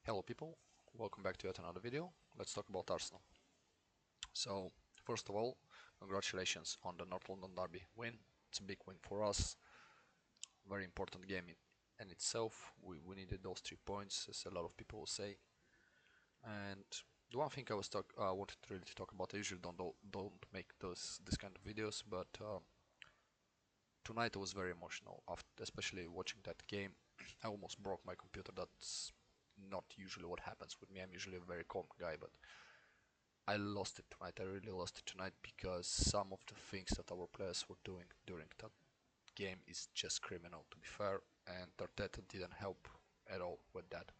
Hello people, welcome back to yet another video. Let's talk about Arsenal. So, first of all, congratulations on the North London Derby win. It's a big win for us. Very important game in itself. We needed those 3 points, as a lot of people will say. And the one thing I wanted to really talk about, I usually don't make this kind of videos, but tonight I was very emotional, especially watching that game. I almost broke my computer. That's not usually what happens with me. I'm usually a very calm guy, but I lost it tonight. I really lost it tonight because some of the things that our players were doing during that game is just criminal, to be fair, and Arteta didn't help at all with that.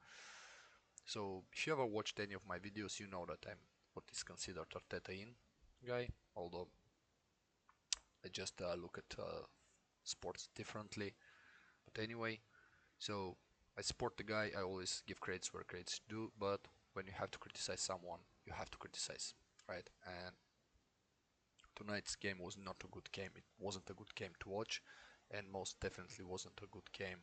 So if you ever watched any of my videos, you know that I'm what is considered Arteta in guy, although I just look at sports differently. But anyway, so I support the guy. I always give credits where credits due, but when you have to criticize someone, you have to criticize, right? And tonight's game was not a good game. It wasn't a good game to watch, and most definitely wasn't a good game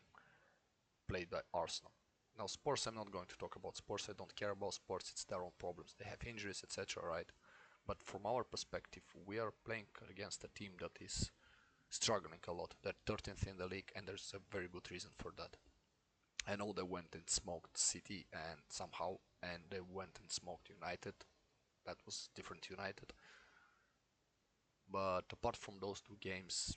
played by Arsenal. Now, Spurs, I'm not going to talk about Spurs. I don't care about Spurs. It's their own problems. They have injuries, etc., right? But from our perspective, we are playing against a team that is struggling a lot. They're 13th in the league, and there's a very good reason for that. I know they went and smoked City and they went and smoked United. That was different United. But apart from those two games,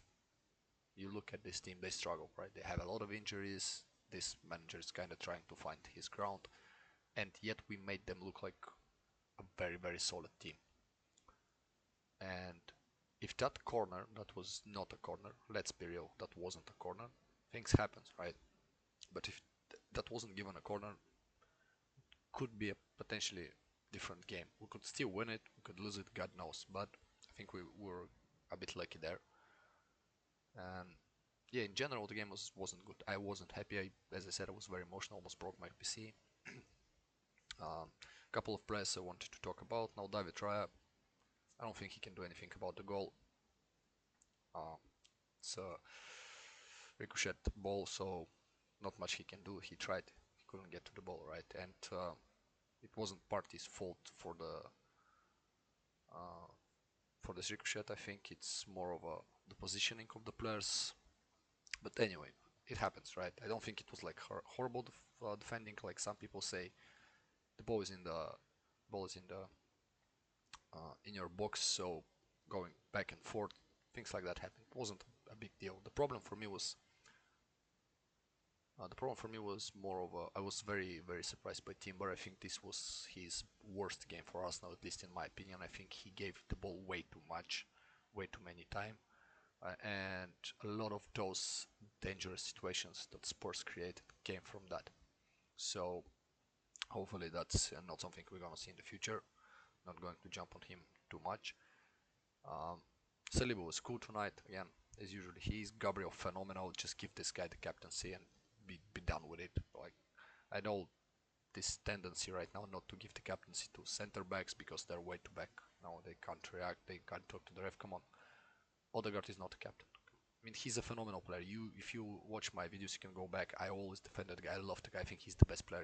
you look at this team, they struggle, right? They have a lot of injuries. This manager is kind of trying to find his ground, and yet we made them look like a very, very solid team. And if that corner, that was not a corner, let's be real, that wasn't a corner, things happen, right? But if that wasn't given a corner, could be a potentially different game. We could still win it, we could lose it, God knows, but I think we were a bit lucky there. And yeah, in general the game wasn't good. I wasn't happy. As I said, I was very emotional, almost broke my PC. Couple of players I wanted to talk about. Now David Raya, I don't think he can do anything about the goal. It's a ricochet ball, so not much he can do. He tried, he couldn't get to the ball, right? And it wasn't Partey's fault for this ricochet. I think it's more of the positioning of the players. But anyway, it happens, right? I don't think it was like horrible defending, like some people say. The ball is in the in your box, so going back and forth, things like that happen. It wasn't a big deal. The problem for me was more of I was very, very surprised by Timber. I think this was his worst game for Arsenal, at least in my opinion. I think he gave the ball way too much, way too many times. And a lot of those dangerous situations that Spurs created came from that. So hopefully that's not something we're gonna see in the future. Not going to jump on him too much. Saliba was cool tonight, again, as usually he is. Gabriel phenomenal. Just give this guy the captaincy and be done with it. Like, I know this tendency right now not to give the captaincy to center backs because they're way too back. No, they can't react, they can't talk to the ref. Come on, Odegaard is not a captain. I mean, he's a phenomenal player. If you watch my videos, you can go back. I always defend that guy. I love the guy. I think he's the best player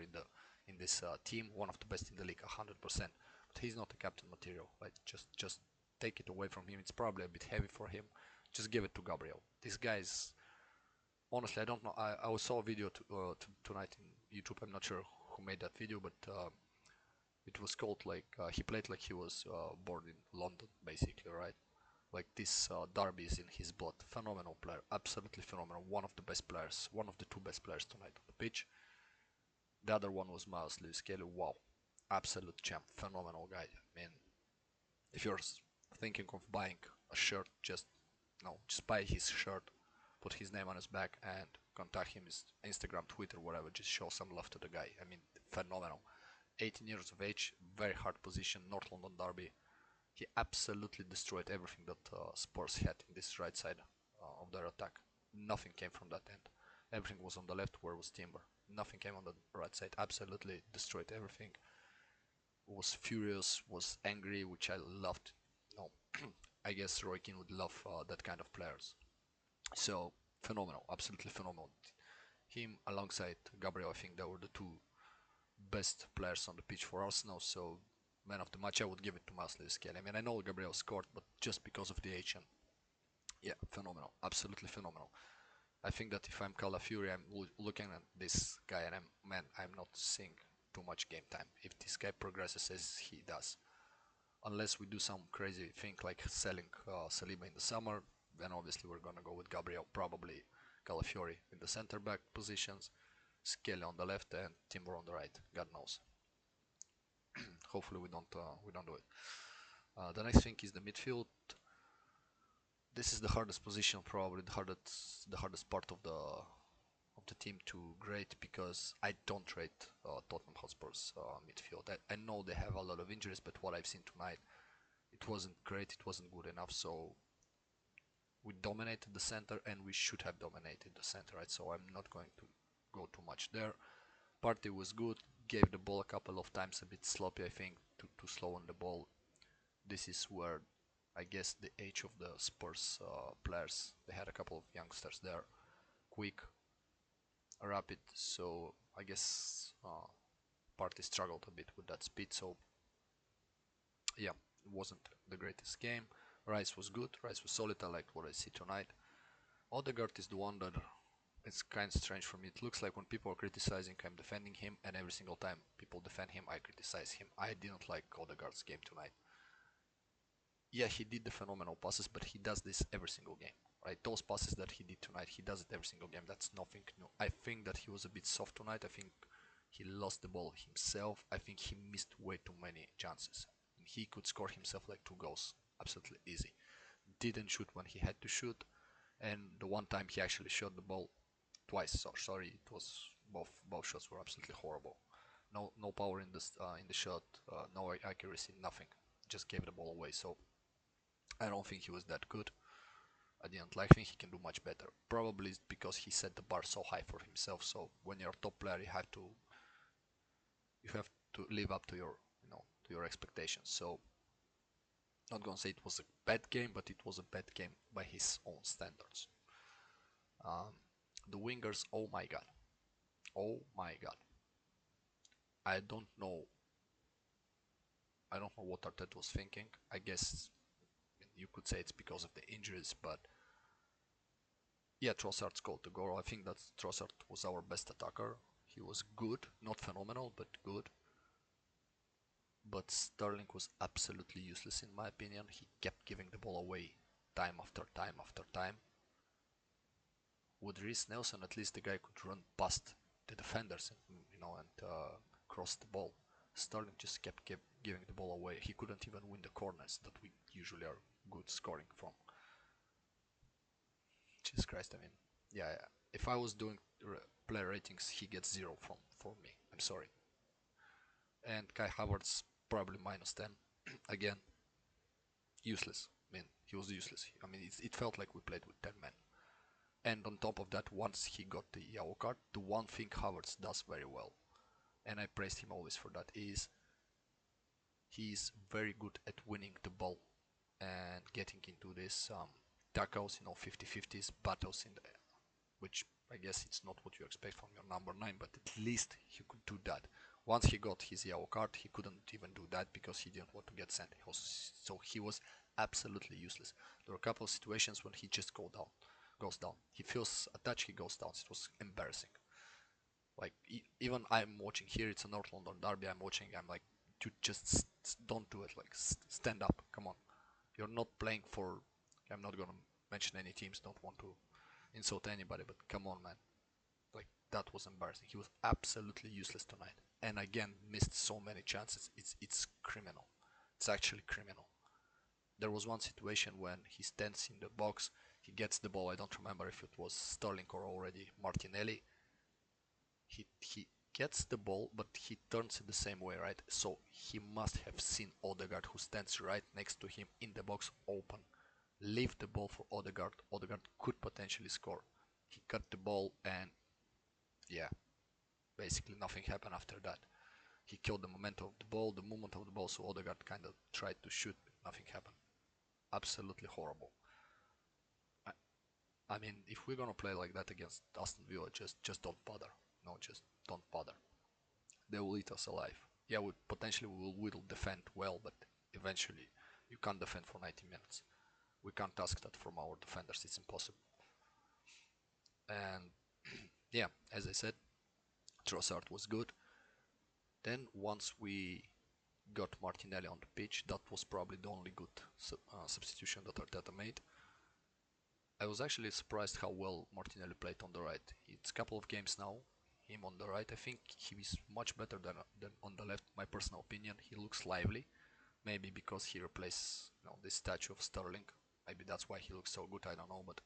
in this team, one of the best in the league, 100%. But he's not a captain material. Like, just take it away from him. It's probably a bit heavy for him. Just give it to Gabriel. This guy's honestly, I don't know. I saw a video tonight in YouTube. I'm not sure who made that video, but it was called like he played like he was born in London, basically, right? Like this Derby is in his blood. Phenomenal player, absolutely phenomenal. One of the best players, one of the two best players tonight on the pitch. The other one was Miles Lewis Kelly. Wow, absolute champ, phenomenal guy. I mean, if you're thinking of buying a shirt, just buy his shirt, put his name on his back, and contact him his Instagram, Twitter, whatever. Just show some love to the guy. I mean, phenomenal. 18 years of age, very hard position, North London Derby. He absolutely destroyed everything that Spurs had in this right side of their attack. Nothing came from that end. Everything was on the left, where was Timber. Nothing came on the right side. Absolutely destroyed everything. Was furious, was angry, which I loved. No, I guess Roy Keane would love that kind of players. So phenomenal, absolutely phenomenal. Him alongside Gabriel, I think they were the two best players on the pitch for Arsenal, so man of the match I would give it to Miles Lewis-Skelly. I mean, I know Gabriel scored, but just because of the age, and yeah, phenomenal, absolutely phenomenal. I think that if I'm Calafiori, I'm looking at this guy and I'm not seeing too much game time. If this guy progresses as he does, unless we do some crazy thing like selling Saliba in the summer, then obviously we're gonna go with Gabriel, probably Calafiori in the center back positions, Skelly on the left, and Timber on the right. God knows. Hopefully we don't do it. The next thing is the midfield. This is the hardest position, probably the hardest part of the team to grade, because I don't rate Tottenham Hotspur's midfield. I know they have a lot of injuries, but what I've seen tonight, it wasn't great, it wasn't good enough. So we dominated the center, and we should have dominated the center, right? So I'm not going to go too much there. Partey was good, gave the ball a couple of times a bit sloppy, I think, too slow on the ball. This is where I guess the age of the Spurs players, they had a couple of youngsters there, quick, rapid, so I guess Partey struggled a bit with that speed, so yeah, it wasn't the greatest game. Rice was good, Rice was solid, I liked what I see tonight. Odegaard is the one that it's kind of strange for me. It looks like when people are criticizing, I'm defending him, and every single time people defend him, I criticize him. I didn't like Odegaard's game tonight. Yeah, he did the phenomenal passes, but he does this every single game, right? Those passes that he did tonight, he does it every single game. That's nothing new. I think that he was a bit soft tonight. I think he lost the ball himself. I think he missed way too many chances. He could score himself like 2 goals, absolutely easy. Didn't shoot when he had to shoot, and the one time he actually shot the ball twice. So sorry, it was both shots were absolutely horrible. No power in the shot, no accuracy, nothing. Just gave the ball away. So I don't think he was that good. I didn't like him. He can do much better. Probably it's because he set the bar so high for himself. So when you're a top player, you have to live up to your to your expectations. So not gonna say it was a bad game, but it was a bad game by his own standards. Um, the wingers, oh my god, oh my god. I don't know. I don't know what Arteta was thinking. I guess you could say it's because of the injuries, but yeah, Trossard scored the goal. I think that Trossard was our best attacker. He was good, not phenomenal, but good. But Sterling was absolutely useless in my opinion. He kept giving the ball away time after time after time. With Reece Nelson, at least the guy could run past the defenders, and cross the ball. Sterling just kept giving the ball away. He couldn't even win the corners that we usually are good scoring from. Jesus Christ, I mean, yeah, if I was doing player ratings, he gets 0 for me. I'm sorry. And Kai Havertz probably -10. Again, useless. I mean, he was useless. I mean, it felt like we played with 10 men. And on top of that, once he got the yellow card, the one thing Havertz does very well, and I praised him always for that, is he's very good at winning the ball and getting into this tackles, 50-50s, battles in the air, which I guess it's not what you expect from your number 9, but at least he could do that. Once he got his yellow card, he couldn't even do that because he didn't want to get sent. So he was absolutely useless. There were a couple of situations when he just goes down. He feels a touch, he goes down. It was embarrassing. Like even I'm watching here, it's a North London derby. I'm watching. I'm like, dude, just don't do it. Like stand up. Come on. You're not playing for. I'm not gonna mention any teams. Don't want to insult anybody, but come on, man. Like that was embarrassing. He was absolutely useless tonight, and again missed so many chances. It's criminal. It's actually criminal. There was one situation when he stands in the box. He gets the ball. I don't remember if it was Sterling or already Martinelli. He gets the ball, but he turns it the same way, right? So he must have seen Odegaard, who stands right next to him in the box, open. Leave the ball for Odegaard. Odegaard could potentially score. He cut the ball, and yeah, basically nothing happened after that. He killed the momentum of the ball, the movement of the ball, so Odegaard kind of tried to shoot, but nothing happened. Absolutely horrible. I, I mean, if we're gonna play like that against Aston Villa, just don't bother. No, just don't bother. they will eat us alive. Yeah, we potentially will defend well, but eventually you can't defend for 90 minutes. We can't ask that from our defenders, it's impossible. And yeah, as I said, Trossard was good. Then once we got Martinelli on the pitch, that was probably the only good substitution that Arteta made. I was actually surprised how well Martinelli played on the right. It's a couple of games now, him on the right. I think he is much better than on the left, my personal opinion. He looks lively, maybe because he replaced this statue of Sterling. Maybe that's why he looks so good, I don't know, but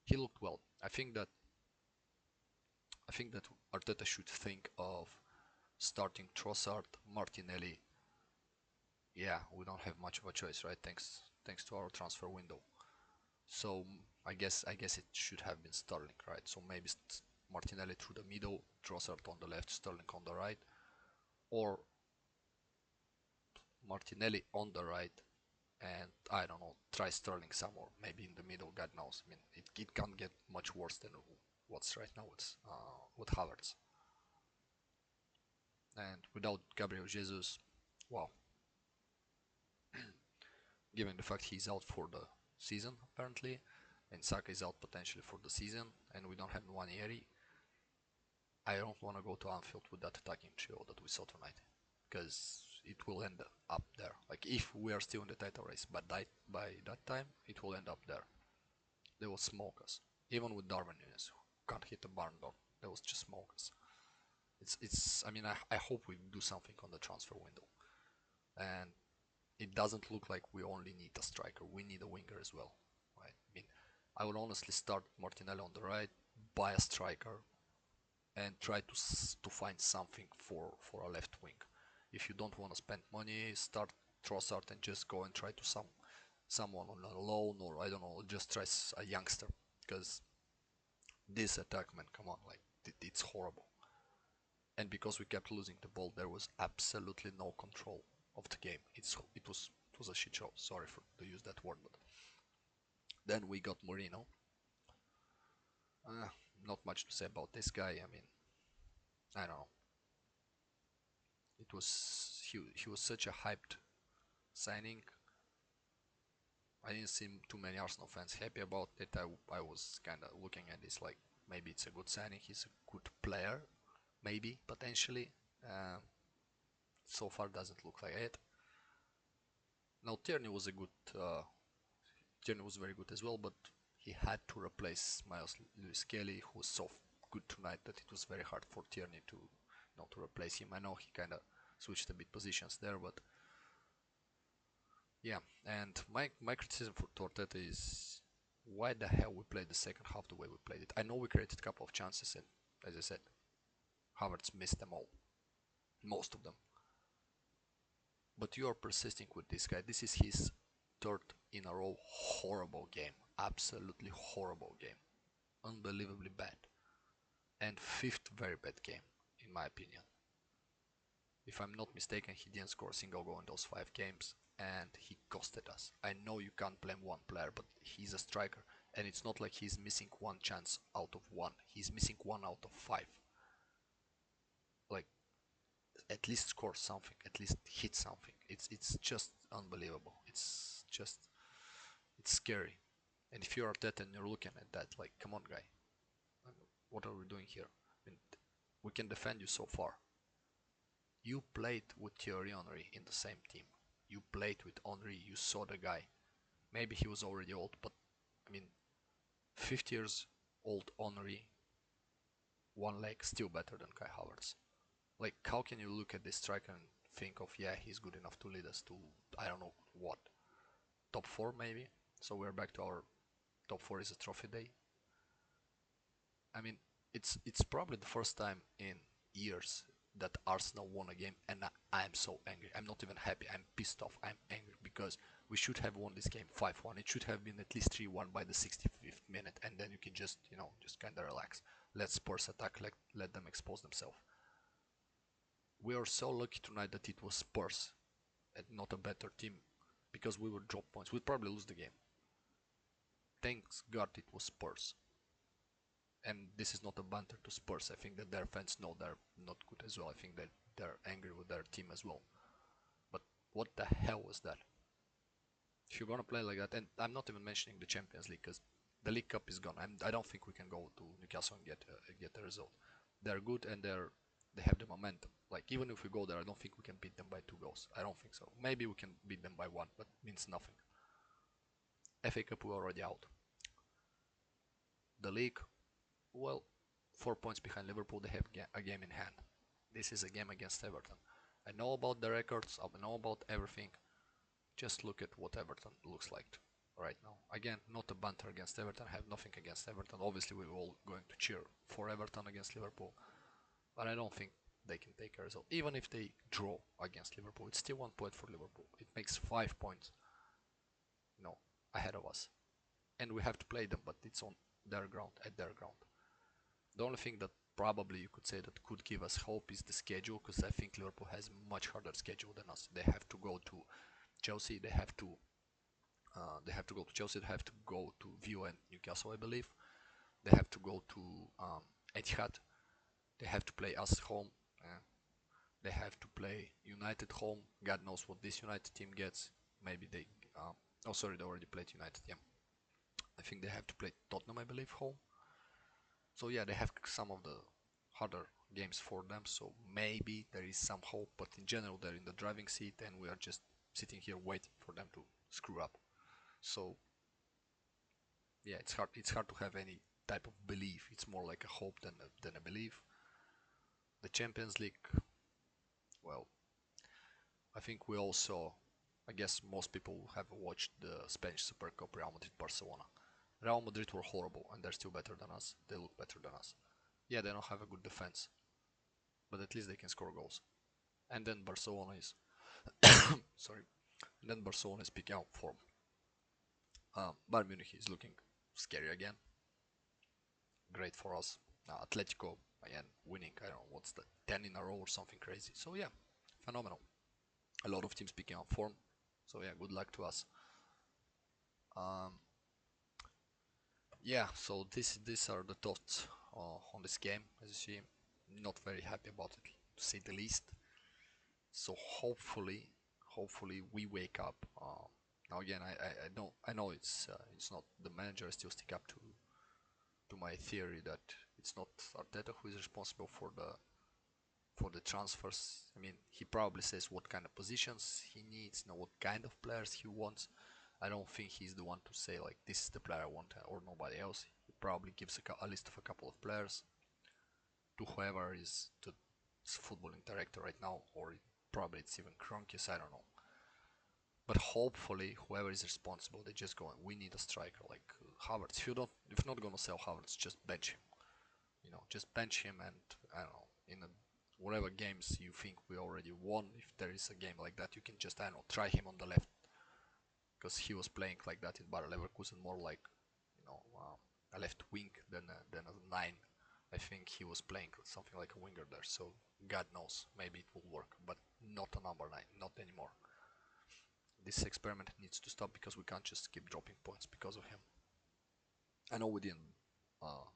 he looked well. I think that Arteta should think of starting Trossard, Martinelli. Yeah, we don't have much of a choice, right? Thanks to our transfer window. So I guess it should have been Sterling, right? So maybe Martinelli through the middle, Trossard on the left, Sterling on the right, or Martinelli on the right, and I don't know, try Sterling somewhere, maybe in the middle. God knows. I mean, it can't get much worse than what's right now with Havertz. And without Gabriel Jesus, wow, given the fact he's out for the season apparently, and Saka is out potentially for the season, and we don't have Nwaneri, I don't want to go to Anfield with that attacking trio that we saw tonight, because it will end up there. Like, if we are still in the title race, but by that time, it will end up there. They will smoke us. Even with Darwin Nunes, who can't hit the barn door, they will just smoke us. I mean, I hope we do something on the transfer window. And it doesn't look like we only need a striker, we need a winger as well. Right? I mean, I would honestly start Martinelli on the right, buy a striker, and try to find something for a left wing. If you don't want to spend money, start Trossard and just go and try to someone on a loan, or I don't know, just try a youngster, because this attack, man, come on, like it's horrible. And because we kept losing the ball, there was absolutely no control of the game. It was a shit show. Sorry to use that word, but then we got Mourinho. Uh, Not much to say about this guy. I mean, I don't know. He was such a hyped signing. I didn't see too many Arsenal fans happy about it. I was kind of looking at this like maybe it's a good signing. He's a good player, maybe potentially. So far doesn't look like it. Now Tierney was very good as well, but he had to replace Miles Lewis Kelly, who was so good tonight that it was very hard for Tierney to replace him. I know he kind of switched a bit positions there, but yeah. And my criticism for Arteta is why the hell we played the second half the way we played it. I know we created a couple of chances, and as I said, Havertz missed them all, most of them. But you are persisting with this guy. This is his third in a row horrible game. Absolutely horrible game. Unbelievably bad. And fifth very bad game, in my opinion. If I'm not mistaken, he didn't score a single goal in those 5 games, and he costed us. I know you can't blame one player, but he's a striker, and it's not like he's missing one chance out of one. He's missing 1 out of 5. Like, at least score something, at least hit something. It's just unbelievable. It's scary. And if you're Arteta and you're looking at that, like, come on, guy, what are we doing here? I mean, we can defend you so far. You played with Thierry Henry in the same team. You played with Henry. You saw the guy. Maybe he was already old, but I mean, 50 years old Henry, one leg, still better than Kai Havertz. Like, how can you look at this striker and think of, yeah, he's good enough to lead us to, I don't know what, top 4 maybe? So we're back to our top 4 is a trophy day. I mean, it's probably the first time in years that Arsenal won a game, and I'm so angry. I'm not even happy. I'm pissed off. I'm angry because we should have won this game 5-1. It should have been at least 3-1 by the 65th minute, and then you can just kind of relax. Let Spurs attack. Let them expose themselves. We are so lucky tonight that it was Spurs and not a better team, because we would drop points. We'd probably lose the game. Thanks God it was Spurs. And this is not a banter to Spurs. I think that their fans know they're not good as well. I think that they're angry with their team as well. But what the hell was that? If you're gonna play like that, and I'm not even mentioning the Champions League because the League Cup is gone. I don't think we can go to Newcastle and get a result. They're good and they have the momentum. Like even if we go there, I don't think we can beat them by 2 goals. I don't think so. Maybe we can beat them by one, but means nothing. FA Cup we're already out. The league, well, 4 points behind Liverpool. They have a game in hand. This is a game against Everton. I know about the records. I know about everything. Just look at what Everton looks like right now. Again, not a banter against Everton. I have nothing against Everton. Obviously, we're all going to cheer for Everton against Liverpool, but I don't think they can take a result. Even if they draw against Liverpool, it's still 1 point for Liverpool. It makes 5 points, ahead of us, and we have to play them, but it's on their ground, at their ground. The only thing that probably you could say that could give us hope is the schedule, because I think Liverpool has a much harder schedule than us. They have to go to Chelsea. They have to go to Chelsea. They have to go to View and Newcastle, I believe. They have to go to Etihad. They have to play us home. They have to play United home. God knows what this United team gets. Maybe they. Oh, sorry, they already played United. Yeah, I think they have to play Tottenham, I believe, home. So yeah, they have some of the harder games for them. So maybe there is some hope. But in general, they're in the driving seat, and we are just sitting here waiting for them to screw up. So yeah, it's hard. It's hard to have any type of belief. It's more like a hope than a belief. The Champions League. Well, I think we also. I guess most people have watched the Spanish Super Cup Real Madrid Barcelona. Real Madrid were horrible, and they're still better than us. They look better than us. Yeah, they don't have a good defense, but at least they can score goals. And then Barcelona is sorry. And then Barcelona is picking out form. Bayern Munich is looking scary again. Great for us. Atletico again winning. I don't know what's the 10 in a row or something crazy. So yeah, phenomenal. A lot of teams picking up form. So yeah, good luck to us. Um, yeah, so these are the thoughts on this game. As you see, not very happy about it, to say the least. So hopefully we wake up. Now again, I know it's not the manager. I still stick up to my theory that it's not Arteta who is responsible for the transfers. I mean, he probably says what kind of positions he needs, what kind of players he wants. I don't think he's the one to say like this is the player I want or nobody else. He probably gives a list of a couple of players to whoever is the footballing director right now, or probably it's even Kroenke's, I don't know. But hopefully, whoever is responsible, they just go. We need a striker like Havertz. If you're not gonna sell Havertz, just bench him. Just bench him, and I don't know. In whatever games you think we already won, if there is a game like that, you can just I don't know try him on the left, because he was playing like that in Bayer Leverkusen, more like a left wing than a 9. I think he was playing something like a winger there. So God knows, maybe it will work, but not a number 9, not anymore. This experiment needs to stop because we can't just keep dropping points because of him. I know we didn't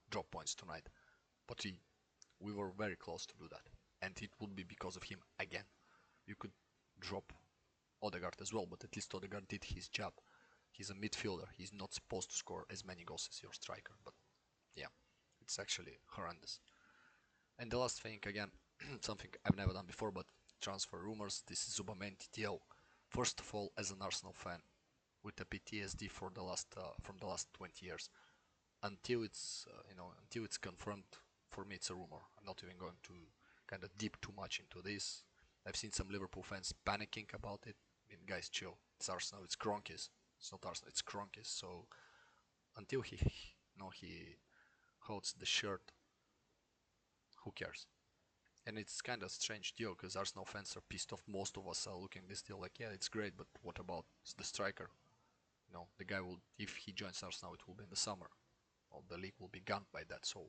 drop points tonight, but we were very close to do that, and it would be because of him again. You could drop Odegaard as well, but at least Odegaard did his job. He's a midfielder. He's not supposed to score as many goals as your striker, but yeah, it's actually horrendous. And the last thing, again, something I've never done before, but transfer rumors. This is Zubamendi deal. First of all, as an Arsenal fan, with a PTSD for from the last 20 years, until it's confirmed, for me it's a rumor. I'm not even going to kind of deep too much into this. I've seen some Liverpool fans panicking about it. I mean, guys, chill. It's Arsenal. It's Kroenke's. It's not Arsenal. It's Kroenke's. So until he holds the shirt, who cares? And it's kind of strange deal because Arsenal fans are pissed off. Most of us are looking at this deal like, yeah, it's great, but what about the striker? The guy will, if he joins Arsenal, it will be in the summer. Well, the league will be gone by that. So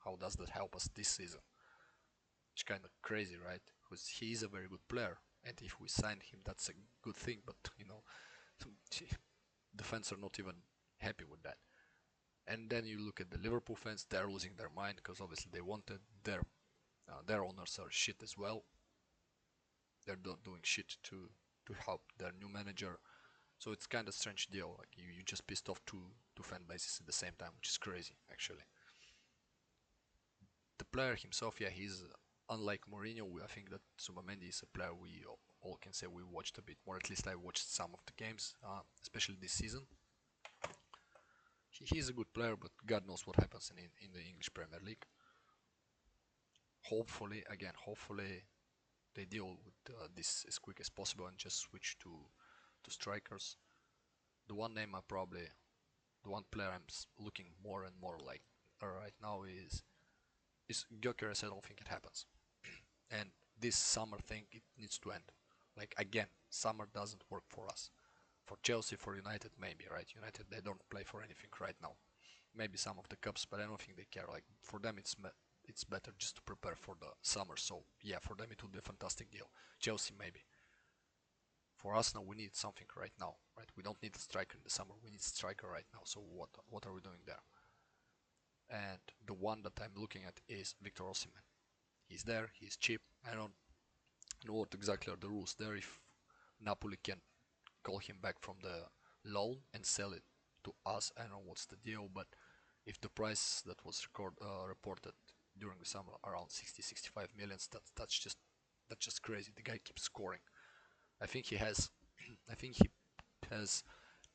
how does that help us this season? It's kind of crazy, right? Because he is a very good player, and if we sign him, that's a good thing. But the fans are not even happy with that. And then you look at the Liverpool fans; they're losing their mind because obviously they wanted their owners are shit as well. They're not doing shit to help their new manager. So it's kind of strange deal. Like you just pissed off two fan bases at the same time, which is crazy actually. The player himself, yeah, he's unlike Mourinho. I think that Subamendi is a player we all can say we watched a bit more. At least I watched some of the games, especially this season. He's a good player, but God knows what happens in the English Premier League. Hopefully, again, hopefully they deal with this as quick as possible and just switch to strikers. The one name I probably, the one player I'm looking more and more like right now is Gyökeres. I don't think it happens. And this summer thing, it needs to end. Like again, summer doesn't work for us. For Chelsea, for United, maybe, right? United, they don't play for anything right now. Maybe some of the cups, but I don't think they care. Like for them, it's better just to prepare for the summer. So yeah, for them it would be a fantastic deal. Chelsea maybe. For us now, we need something right now, right? We don't need a striker in the summer. We need a striker right now. So what are we doing there? And the one that I'm looking at is Victor Osimhen. He's there. He's cheap. I don't know what exactly are the rules there. If Napoli can call him back from the loan and sell it to us, I don't know what's the deal, but if the price that was reported during the summer around 60-65 millions, that's just crazy. The guy keeps scoring. I think he has I think he has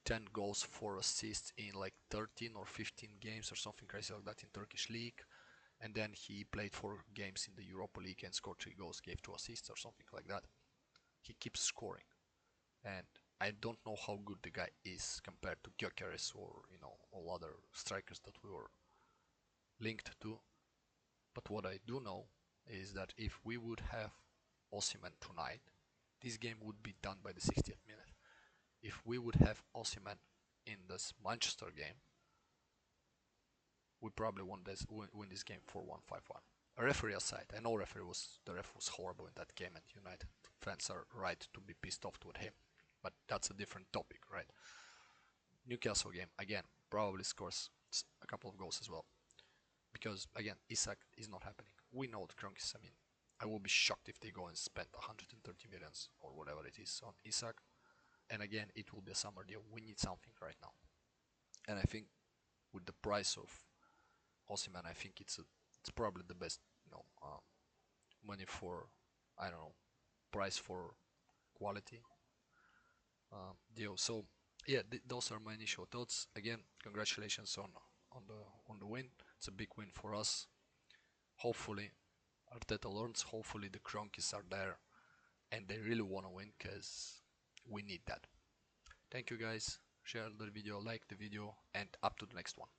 10 goals, 4 assists in like 13 or 15 games or something crazy like that in Turkish league. And then he played 4 games in the Europa League and scored 3 goals, gave 2 assists or something like that. He keeps scoring. And I don't know how good the guy is compared to Gyökeres or all other strikers that we were linked to. But what I do know is that if we would have Osimhen tonight, this game would be done by the 60th minute. If we would have Osimhen in this Manchester game, we probably win this game 4-1, 5-1. A referee aside, I know the ref was horrible in that game, and United fans are right to be pissed off with him, but that's a different topic, right? Newcastle game again probably scores a couple of goals as well, because again Isak is not happening. We know the Kroenkes. I mean, I will be shocked if they go and spend 130 millions or whatever it is on Isak. And again, it will be a summer deal. We need something right now, and I think with the price of Osimhen, I think it's probably the best money for, I don't know, price for quality deal. So yeah, those are my initial thoughts. Again, congratulations on the win. It's a big win for us. Hopefully Arteta learns. Hopefully the Kroenkes are there and they really want to win, because we need that. Thank you guys. Share the video, like the video, and up to the next one.